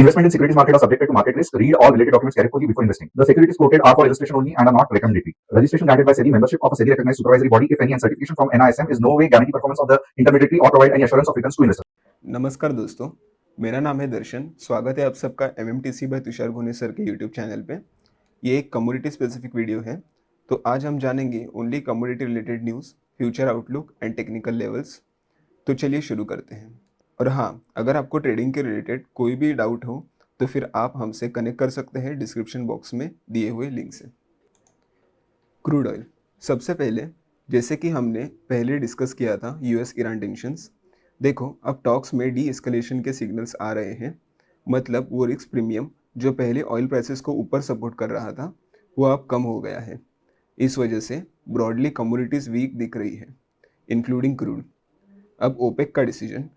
Investment in securities market are subjected to market risk. Read all related documents carefully before investing. The securities quoted are for illustration only and are not recommendatory. Registration granted by SEBI, membership of a SEBI recognized supervisory body, if any, and certification from NISM is no way guarantee performance of the intermediary or provide any assurance of returns to investors. नमस्कार दोस्तों, मेरा नाम है दर्शन। स्वागत है आप सबका MMTC bye Tushar घोने sir के यूट्यूब चैनल पे। ये एक कमोडिटी स्पेसिफिक वीडियो है। तो आज हम जानेंगे only commodity related news, future outlook and technical levels. तो चलिए शुरू करते हैं। और हाँ, अगर आपको ट्रेडिंग के रिलेटेड कोई भी डाउट हो तो फिर आप हमसे कनेक्ट कर सकते हैं डिस्क्रिप्शन बॉक्स में दिए हुए लिंक से। क्रूड ऑयल, सबसे पहले जैसे कि हमने पहले डिस्कस किया था US ईरान टेंशंस, देखो अब टॉक्स में डी एस्केलेशन के सिग्नल्स आ रहे हैं। मतलब वो रिस्क प्रीमियम जो पहले ऑयल प्राइसेस को ऊपर सपोर्ट कर रहा था वो अब कम हो गया है। इस वजह से ब्रॉडली कमोडिटीज़ वीक दिख रही है, इंक्लूडिंग क्रूड। अब ओपेक का डिसीजन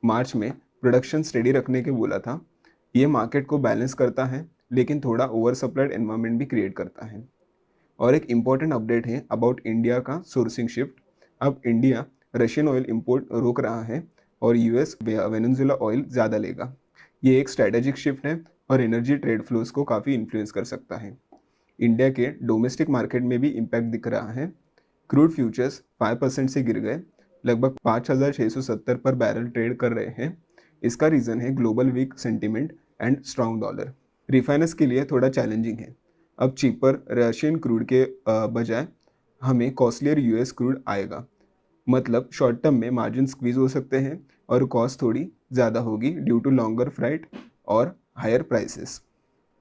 मार्च में प्रोडक्शन स्टेडी रखने के बोला था। ये मार्केट को बैलेंस करता है लेकिन थोड़ा ओवर सप्लाइड एनवायरनमेंट भी क्रिएट करता है। और एक इम्पॉर्टेंट अपडेट है अबाउट इंडिया का सोर्सिंग शिफ्ट। अब इंडिया रशियन ऑयल इंपोर्ट रोक रहा है और US वेनेजुएला ऑयल ज़्यादा लेगा। ये एक स्ट्रैटेजिक शिफ्ट है और एनर्जी ट्रेड फ्लोज को काफ़ी इन्फ्लुएंस कर सकता है। इंडिया के डोमेस्टिक मार्केट में भी इम्पैक्ट दिख रहा है। क्रूड फ्यूचर्स 5% से गिर गए, लगभग 5,670 पर बैरल ट्रेड कर रहे हैं। इसका रीज़न है global weak sentiment and strong dollar. Refiners के लिए थोड़ा चैलेंजिंग है। अब चीपर रशियन क्रूड के बजाय हमें कॉस्टलियर US क्रूड आएगा। मतलब शॉर्ट टर्म में मार्जिन स्क्वीज हो सकते हैं और कॉस्ट थोड़ी ज़्यादा होगी ड्यू टू लॉन्गर फ्लाइट और हायर प्राइसेस।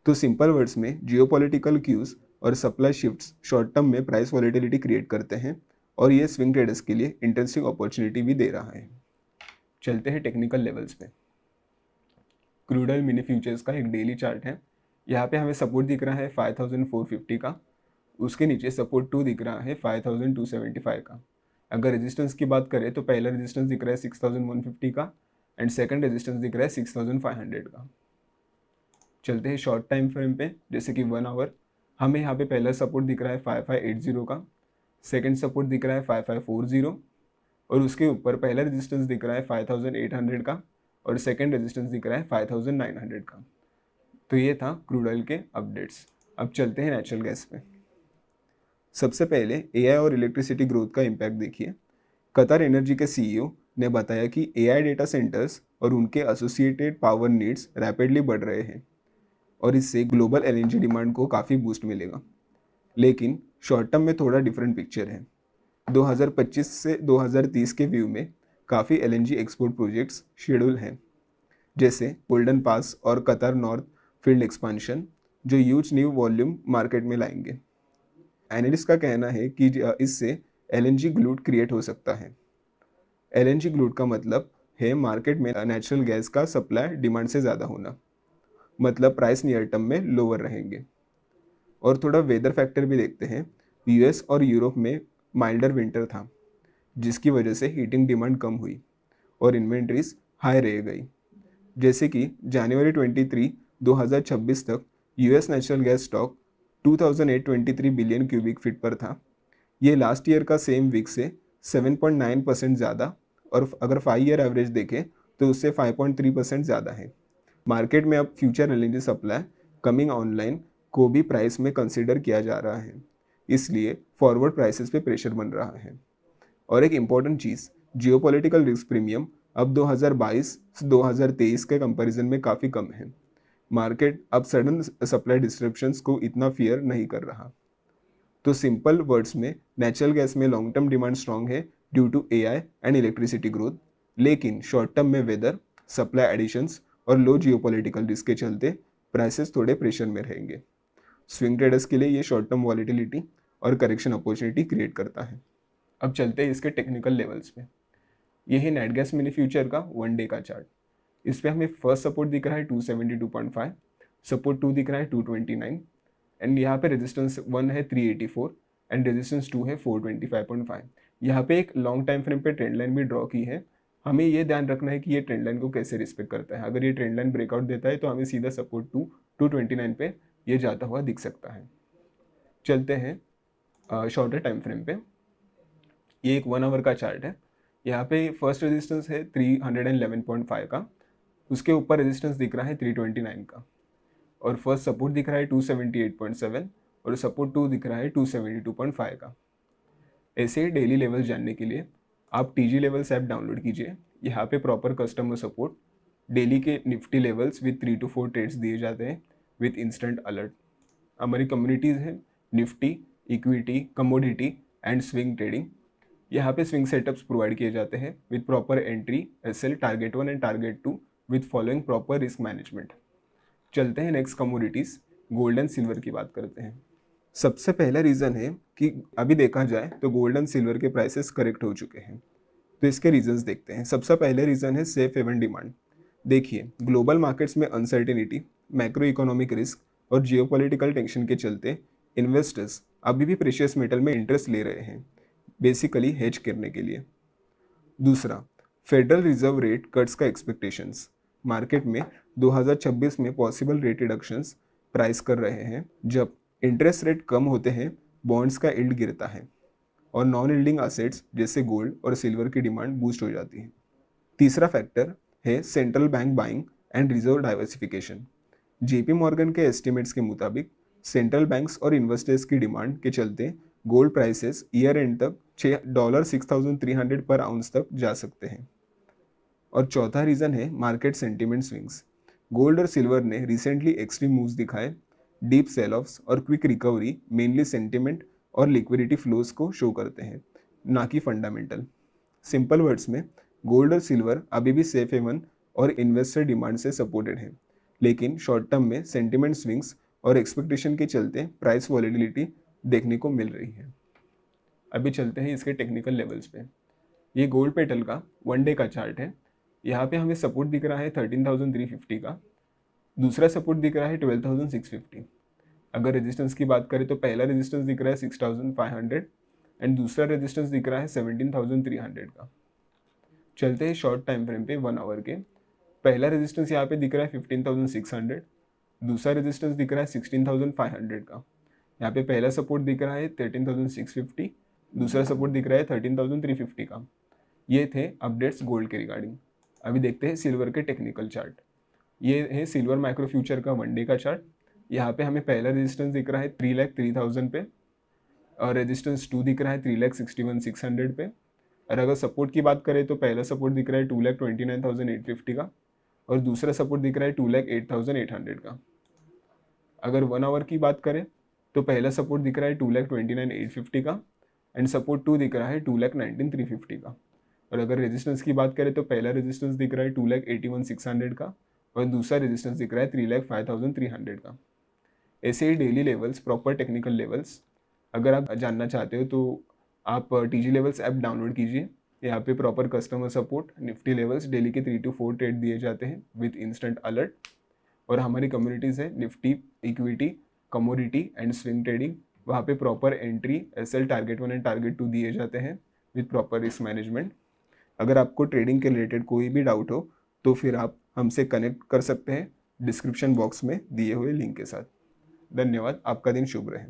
तो सिंपल वर्ड्स में जियोपॉलिटिकल क्यूज और सप्लाई शिफ्ट्स शॉर्ट टर्म में प्राइस वॉलेटिलिटी क्रिएट करते हैं और ये स्विंग ट्रेडर्स के लिए इंटरेस्टिंग अपॉर्चुनिटी भी दे रहा है। चलते हैं टेक्निकल लेवल्स पे। क्रूड ऑयल मिनी फ्यूचर्स का एक डेली चार्ट है। यहाँ पे हमें सपोर्ट दिख रहा है 5,450 का, उसके नीचे सपोर्ट 2 दिख रहा है 5,275 का। अगर रेजिस्टेंस की बात करें तो पहला रेजिस्टेंस दिख रहा है 6,150 का एंड सेकंड रेजिस्टेंस दिख रहा है 6,500 का। चलते हैं शॉर्ट टाइम फ्रेम पे, जैसे कि 1 आवर। हमें यहाँ पे पहला सपोर्ट दिख रहा है 5,580 का, सेकंड सपोर्ट दिख रहा है 5,540 और उसके ऊपर पहला रेजिस्टेंस दिख रहा है 5,800 का और सेकंड रेजिस्टेंस दिख रहा है 5,900 का। तो ये था क्रूड ऑयल के अपडेट्स। अब चलते हैं नेचुरल गैस पे। सबसे पहले AI और इलेक्ट्रिसिटी ग्रोथ का इम्पैक्ट देखिए। कतर एनर्जी के CEO ने बताया कि AI डेटा सेंटर्स और उनके एसोसिएटेड पावर नीड्स रैपिडली बढ़ रहे हैं और इससे ग्लोबल LNG डिमांड को काफ़ी बूस्ट मिलेगा। लेकिन शॉर्ट टर्म में थोड़ा डिफरेंट पिक्चर है। 2025 से 2030 के व्यू में काफ़ी LNG एक्सपोर्ट प्रोजेक्ट्स शेड्यूल हैं, जैसे गोल्डन पास और कतर नॉर्थ फील्ड एक्सपांशन, जो ह्यूज न्यू वॉल्यूम मार्केट में लाएंगे। एनालिस्ट का कहना है कि इससे LNG ग्लूट क्रिएट हो सकता है। LNG ग्लूट का मतलब है मार्केट में नेचुरल गैस का सप्लाई डिमांड से ज़्यादा होना। मतलब प्राइस नियर टर्म में लोअर रहेंगे। और थोड़ा वेदर फैक्टर भी देखते हैं। US और यूरोप में माइल्डर विंटर था, जिसकी वजह से हीटिंग डिमांड कम हुई और इन्वेंट्रीज हाई रह गई। जैसे कि जनवरी 2026 तक US natural gas stock 2,823 billion cubic feet पर था। ये लास्ट ईयर का सेम वीक से 7.9% ज़्यादा और अगर 5 ईयर एवरेज देखें तो उससे 5.3% ज़्यादा है। मार्केट में अब future LNG supply coming online को भी प्राइस में कंसिडर किया जा रहा है, इसलिए फॉरवर्ड प्राइसेस पे प्रेशर बन रहा है। और एक इम्पॉर्टेंट चीज़, जियोपॉलिटिकल रिस्क प्रीमियम अब 2022-2023 के कंपैरिजन में काफ़ी कम है। मार्केट अब सडन सप्लाई डिस्ट्रप्शंस को इतना फियर नहीं कर रहा। तो सिंपल वर्ड्स में नेचुरल गैस में लॉन्ग टर्म डिमांड स्ट्रांग है due to AI and electricity growth, लेकिन शॉर्ट टर्म में वेदर, सप्लाई एडिशंस और लो जियोपॉलिटिकल रिस्क के चलते प्राइसेस थोड़े प्रेशर में रहेंगे। स्विंग ट्रेडर्स के लिए ये शॉर्ट टर्म वॉलेटिलिटी और करेक्शन अपॉर्चुनिटी क्रिएट करता है। अब चलते हैं इसके टेक्निकल लेवल्स पे। ये है नेट गैस मिनी फ्यूचर का 1 डे का चार्ट। इस पर हमें फर्स्ट सपोर्ट दिख रहा है 272.5, सपोर्ट 2 दिख रहा है 229 एंड यहाँ पे रेजिस्टेंस 1 है 384 एंड रेजिस्टेंस 2 है 425.5। यहाँ पे एक लॉन्ग टाइम फ्रेम पे ट्रेंड लाइन भी ड्रॉ की है। हमें ये ध्यान रखना है कि ये ट्रेंड लाइन को कैसे रिस्पेक्ट करता है। अगर ये ट्रेंड लाइन ब्रेकआउट देता है तो हमें सीधा सपोर्ट 229 पे ये जाता हुआ दिख सकता है। चलते हैं शॉर्टर टाइम फ्रेम पे। ये एक 1 आवर का चार्ट है। यहाँ पे फर्स्ट रेजिस्टेंस है 311.5 का, उसके ऊपर रेजिस्टेंस दिख रहा है 329 का, और फर्स्ट सपोर्ट दिख रहा है 278.7 और सपोर्ट 2 दिख रहा है 272.5 का। ऐसे ही डेली लेवल्स जानने के लिए आप टीजी लेवल्स ऐप डाउनलोड कीजिए। यहाँ पे प्रॉपर कस्टमर सपोर्ट, डेली के Nifty levels with 3 to 4 trades दिए जाते हैं विद इंस्टेंट अलर्ट। हमारी कम्युनिटीज़ है Nifty, equity, commodity and swing trading. यहाँ पे स्विंग सेटअप्स प्रोवाइड किए जाते हैं with proper entry, SL, target 1 and target 2 with following proper risk management. चलते हैं next commodities gold and silver की बात करते हैं। सबसे पहला रीज़न है कि अभी देखा जाए तो गोल्ड एंड सिल्वर के प्राइसेस करेक्ट हो चुके हैं। तो इसके रीजंस देखते हैं। सबसे पहले रीज़न है सेफ हेवन डिमांड। देखिए, ग्लोबल मार्केट्स में अनसर्टेनिटी, मैक्रो इकोनॉमिक रिस्क और जियोपॉलिटिकल टेंशन के चलते इन्वेस्टर्स अभी भी प्रेशियस मेटल में इंटरेस्ट ले रहे हैं, बेसिकली हेज करने के लिए। दूसरा, फेडरल रिजर्व रेट कट्स का एक्सपेक्टेशंस। मार्केट में 2026 में पॉसिबल रेट रिडक्शंस प्राइस कर रहे हैं। जब इंटरेस्ट रेट कम होते हैं, बॉन्ड्स का यील्ड गिरता है और नॉन यील्डिंग एसेट्स जैसे गोल्ड और सिल्वर की डिमांड बूस्ट हो जाती है। तीसरा फैक्टर है central bank buying and reserve diversification. JP Morgan के एस्टिमेट्स के मुताबिक सेंट्रल बैंक्स और इन्वेस्टर्स की डिमांड के चलते गोल्ड प्राइसेस ईयर एंड तक $6,300 पर आउंस तक जा सकते हैं। और चौथा रीज़न है मार्केट सेंटिमेंट स्विंग्स। गोल्ड और सिल्वर ने रिसेंटली एक्सट्रीम मूव्स दिखाए। डीप सेल ऑफ्स और क्विक रिकवरी मेनली सेंटिमेंट और लिक्विडिटी फ्लोज को शो करते हैं, ना कि फंडामेंटल। सिंपल वर्ड्स में, गोल्ड और सिल्वर अभी भी सेफ हेवन और इन्वेस्टर डिमांड से सपोर्टेड है, लेकिन शॉर्ट टर्म में सेंटिमेंट स्विंग्स और एक्सपेक्टेशन के चलते प्राइस वॉलेटिलिटी देखने को मिल रही है। अभी चलते हैं इसके टेक्निकल लेवल्स पे। ये गोल्ड पेटल का 1 डे का चार्ट है। यहाँ पे हमें सपोर्ट दिख रहा है 13,350 का, दूसरा सपोर्ट दिख रहा है 12,650। अगर रेजिस्टेंस की बात करें तो पहला रेजिस्टेंस दिख रहा है 6,500 एंड दूसरा रेजिस्टेंस दिख रहा है 17,300 का। चलते हैं शॉर्ट टाइम फ्रेम पे 1 आवर के। पहला रेजिस्टेंस यहाँ पे दिख रहा है 15,600, दूसरा रेजिस्टेंस दिख रहा है 16,500 का। यहाँ पे पहला सपोर्ट दिख रहा है 13,650, दूसरा सपोर्ट दिख रहा है 13,350 का। ये थे अपडेट्स गोल्ड के रिगार्डिंग। अभी देखते हैं सिल्वर के टेक्निकल चार्ट। ये है सिल्वर माइक्रो फ्यूचर का 1 डे का चार्ट। यहाँ पे हमें पहला रेजिस्टेंस दिख रहा है 3,03,000 पे और रेजिस्टेंस 2 दिख रहा है 3,61,600 पे। और अगर सपोर्ट की बात करें तो पहला सपोर्ट दिख रहा है 2,29,850 का और दूसरा सपोर्ट दिख रहा है 2,08,800 का। अगर 1 आवर की बात करें तो पहला सपोर्ट दिख रहा है 2,29,850 का एंड सपोर्ट 2 दिख रहा है 2,19,350 का। और अगर रेजिस्टेंस की बात करें तो पहला रेजिस्टेंस दिख रहा है 2,81,600 का और दूसरा रेजिस्टेंस दिख रहा है 3,05,300 का। ऐसे ही daily levels, proper technical levels अगर आप जानना चाहते हो तो आप टीजी लेवल्स ऐप डाउनलोड कीजिए। यहाँ पे proper customer support, Nifty levels daily के 3 to 4 ट्रेड दिए जाते हैं विद इंस्टेंट अलर्ट। और हमारी कम्युनिटीज़ है Nifty, equity, commodity and swing trading. वहाँ पे proper entry, SL, target 1 and target 2 दिए जाते हैं विद प्रॉपर रिस्क मैनेजमेंट। अगर आपको ट्रेडिंग के रिलेटेड कोई भी डाउट हो तो फिर आप हमसे कनेक्ट कर सकते हैं डिस्क्रिप्शन बॉक्स में दिए हुए लिंक के साथ। धन्यवाद। आपका दिन शुभ रहे।